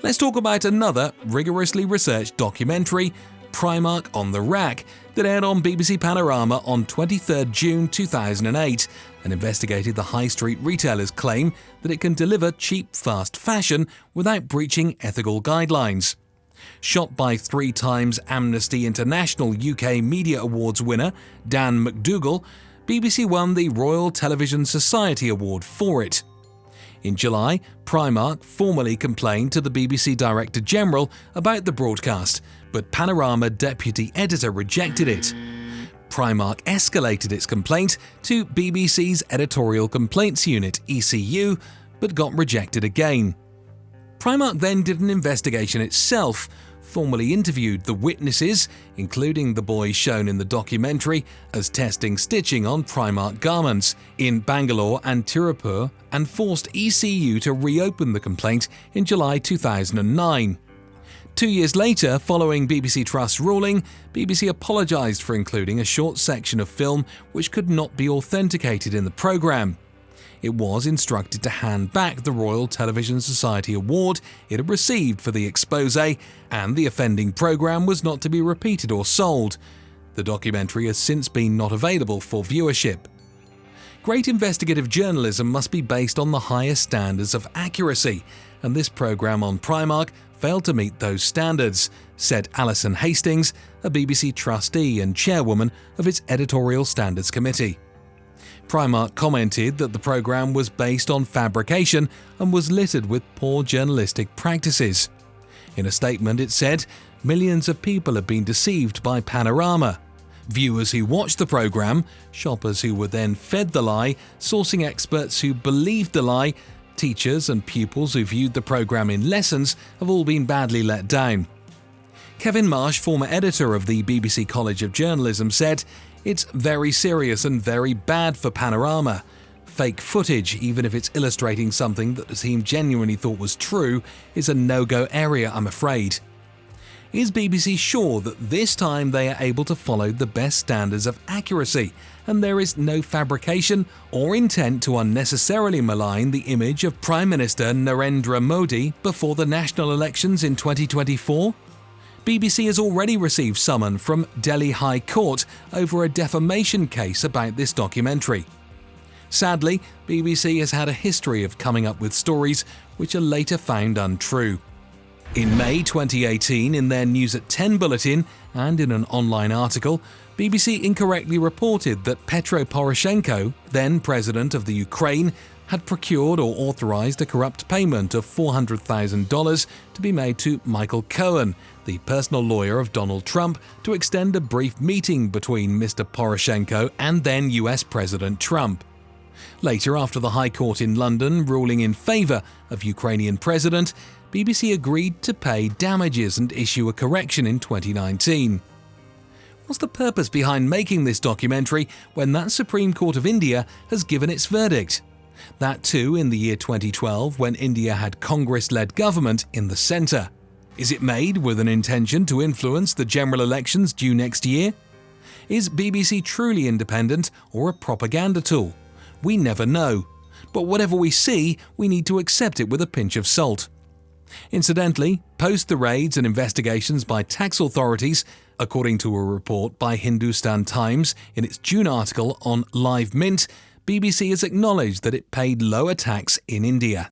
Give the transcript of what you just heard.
Let's talk about another rigorously researched documentary, Primark on the Rack, that aired on BBC Panorama on 23 June 2008 and investigated the high street retailer's claim that it can deliver cheap, fast fashion without breaching ethical guidelines. Shot by 3 times Amnesty International UK Media Awards winner Dan McDougall, BBC won the Royal Television Society Award for it. In July, Primark formally complained to the BBC Director General about the broadcast, but Panorama deputy editor rejected it. Primark escalated its complaint to BBC's Editorial Complaints Unit (ECU), but got rejected again. Primark then did an investigation itself, formally interviewed the witnesses, including the boys shown in the documentary, as testing stitching on Primark garments in Bangalore and Tirupur, and forced ECU to reopen the complaint in July 2009. 2 years later, following BBC Trust's ruling, BBC apologised for including a short section of film which could not be authenticated in the programme. It was instructed to hand back the Royal Television Society Award it had received for the exposé, and the offending programme was not to be repeated or sold. The documentary has since been not available for viewership. Great investigative journalism must be based on the highest standards of accuracy, and this programme on Primark failed to meet those standards, said Alison Hastings, a BBC trustee and chairwoman of its Editorial Standards Committee. Primark commented that the programme was based on fabrication and was littered with poor journalistic practices. In a statement it said, "Millions of people have been deceived by Panorama. Viewers who watched the programme, shoppers who were then fed the lie, sourcing experts who believed the lie, teachers and pupils who viewed the programme in lessons have all been badly let down." Kevin Marsh, former editor of the BBC College of Journalism, said, "It's very serious and very bad for Panorama. Fake footage, even if it's illustrating something that the team genuinely thought was true, is a no-go area, I'm afraid." Is BBC sure that this time they are able to follow the best standards of accuracy and there is no fabrication or intent to unnecessarily malign the image of Prime Minister Narendra Modi before the national elections in 2024? BBC has already received summon from Delhi High Court over a defamation case about this documentary. Sadly, BBC has had a history of coming up with stories which are later found untrue. In May 2018, in their News at 10 bulletin and in an online article, BBC incorrectly reported that Petro Poroshenko, then president of the Ukraine, had procured or authorized a corrupt payment of $400,000 to be made to Michael Cohen, the personal lawyer of Donald Trump, to extend a brief meeting between Mr. Poroshenko and then US President Trump. Later, after the High Court in London ruling in favor of Ukrainian president, BBC agreed to pay damages and issue a correction in 2019. What's the purpose behind making this documentary when that Supreme Court of India has given its verdict? That too in the year 2012, when India had Congress-led government in the centre. Is it made with an intention to influence the general elections due next year? Is BBC truly independent or a propaganda tool? We never know. But whatever we see, we need to accept it with a pinch of salt. Incidentally, post the raids and investigations by tax authorities, according to a report by Hindustan Times in its June article on Live Mint, BBC has acknowledged that it paid lower tax in India.